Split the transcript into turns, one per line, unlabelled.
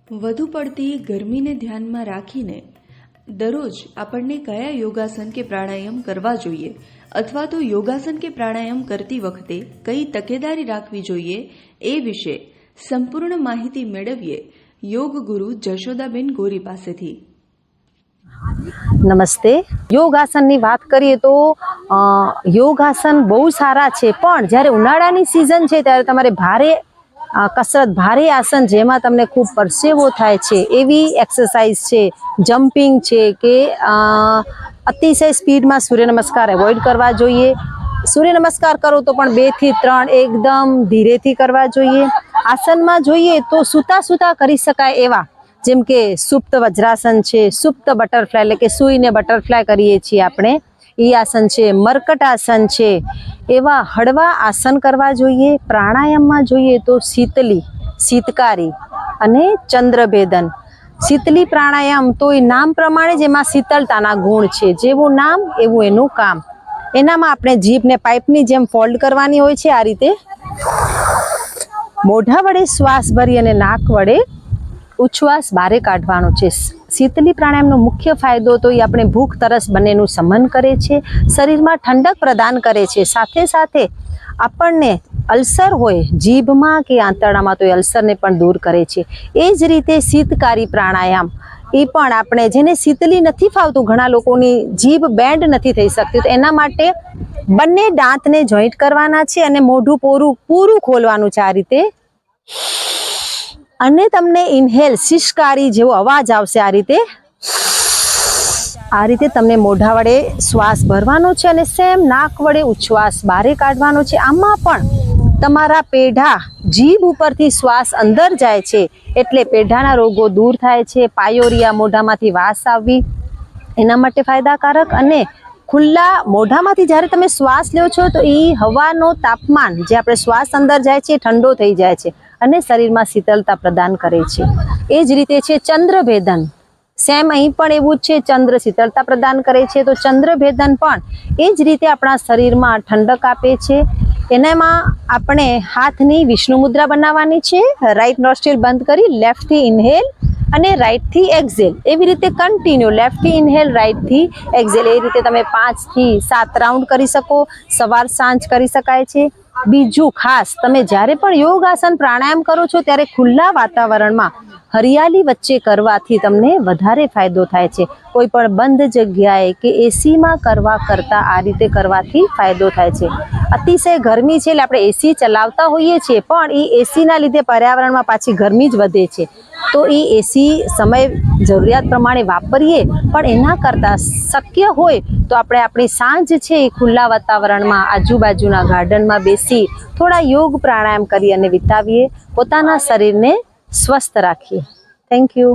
વધુ પડતી ગરમીને ધ્યાનમાં રાખીને દરરોજ આપણને કયા યોગાસન કે પ્રાણાયામ કરવા જોઈએ અથવા તો યોગાસન કે પ્રાણાયામ કરતી વખતે કઈ તકેદારી રાખવી જોઈએ એ વિશે સંપૂર્ણ માહિતી મેળવીએ યોગ ગુરુ જશોદાબેન ગોરી પાસેથી।
નમસ્તે। યોગાસનની વાત કરીએ તો યોગાસન બહુ સારા છે, પણ જ્યારે ઉનાળાની સિઝન છે ત્યારે તમારે ભારે કસરત, ભારે આસન જેમાં તમને ખૂબ પરસેવો થાય છે એવી એક્સરસાઇઝ છે, જમ્પિંગ છે કે અતિશય સ્પીડમાં સૂર્ય નમસ્કાર એવોઇડ કરવા જોઈએ। સૂર્ય નમસ્કાર કરો તો પણ 2 થી 3 એકદમ ધીરેથી કરવા જોઈએ। આસનમાં જોઈએ તો સૂતા સૂતા કરી શકાય એવા, જેમ કે સુપ્ત વજ્રાસન છે, સુપ્ત બટરફ્લાય એટલે કે સૂઈને બટરફ્લાય કરીએ છીએ આપણે, એ આસન છે, મરકટ આસન છે, એવા હળવા આસન કરવા જોઈએ। પ્રાણાયામમાં જોઈએ તો શીતલી, શીતકારી અને ચંદ્રભેદન। શીતલી પ્રાણાયામ તો એ નામ પ્રમાણે જ એમાં શીતળતાના ગુણ છે, જેવું નામ એવું એનું કામ। એનામાં આપણે જીભને પાઇપની જેમ ફોલ્ડ કરવાની હોય છે, આ રીતે મોઢા વડે શ્વાસ ભરી અને નાક વડે ઉચ્છ્વાસ બહાર કાઢવાનો છે। શીતલી પ્રાણાયામનો મુખ્ય ફાયદો તો એ આપણે ભૂખ તરસ બંનેનું શમન કરે છે, શરીરમાં ઠંડક પ્રદાન કરે છે, સાથે સાથે આપણને અલ્સર હોય જીભમાં કે આંતરડામાં તો એ અલ્સરને પણ દૂર કરે છે। એ જ રીતે શીતકારી પ્રાણાયામ એ પણ આપણે, જેને શીતલી નથી ફાવતું, ઘણા લોકોની જીભ બેન્ડ નથી થઈ શકતી, તો એના માટે બંને દાંતને જોઈન્ટ કરવાના છે અને મોઢું પૂરું ખોલવાનું છે આ રીતે, અને તમને ઇન્હેલ શિશકારી જેવો અવાજ આવશે। આ રીતે તમને મોઢા વડે શ્વાસ ભરવાનો છે અને સેમ નાક વડે ઉચ્છ્વાસ બહાર કાઢવાનો છે। આમાં પણ તમારા પેઢા, જીભ ઉપરથી શ્વાસ અંદર જાય છે એટલે પેઢાના રોગો દૂર થાય છે। પાયોરિયા, મોઢામાંથી વાસ આવવી, એના માટે ફાયદાકારક। અને ખુલ્લા મોઢામાંથી જ્યારે તમે શ્વાસ લ્યો છો તો એ હવાનો તાપમાન, જે આપણે શ્વાસ અંદર જાય છે, ઠંડો થઈ જાય છે અને શરીરમાં શીતળતા પ્રદાન કરે છે। એ જ રીતે છે ચંદ્રભેદન, સેમ અહીં પણ એવું જ છે, ચંદ્ર શીતળતા પ્રદાન કરે છે, તો ચંદ્રભેદન પણ એ જ રીતે આપણા શરીરમાં ઠંડક આપે છે। એનામાં આપણે હાથની વિષ્ણુ મુદ્રા બનાવવાની છે, રાઈટ નોસ્ટ્રીલ બંધ કરી, લેફ્ટથી ઇન્હેલ અને રાઈટથી એક્ઝેલ, એવી રીતે કન્ટિન્યુ લેફ્ટથી ઇન્હેલ, રાઈટથી એક્ઝેલ, એ રીતે તમે 5 થી 7 રાઉન્ડ કરી શકો, સવાર સાંજ કરી શકાય છે। બીજું ખાસ, તમે જ્યારે પણ યોગાસન પ્રાણાયામ કરો છો ત્યારે ખુલ્લા વાતાવરણમાં હરિયાળી વચ્ચે કરવાથી તમને વધારે ફાયદો થાય છે। કોઈ પણ બંધ જગ્યાએ કે એસીમાં કરવા કરતાં આ રીતે કરવાથી ફાયદો થાય છે। અતિશય ગરમી છે એટલે આપણે એસી ચલાવતા હોઈએ છીએ, પણ એ એસીના લીધે પર્યાવરણમાં પાછી ગરમી જ વધે છે, તો એ એસી સમય જરૂરિયાત પ્રમાણે વાપરીએ, પણ એના કરતાં શક્ય હોય તો આપણે આપણી સાંજ છે એ ખુલ્લા વાતાવરણમાં આજુબાજુના ગાર્ડનમાં બેસી થોડા યોગ પ્રાણાયામ કરી અને વિતાવીએ, પોતાના શરીરને સ્વસ્થ રાખીએ। Thank you.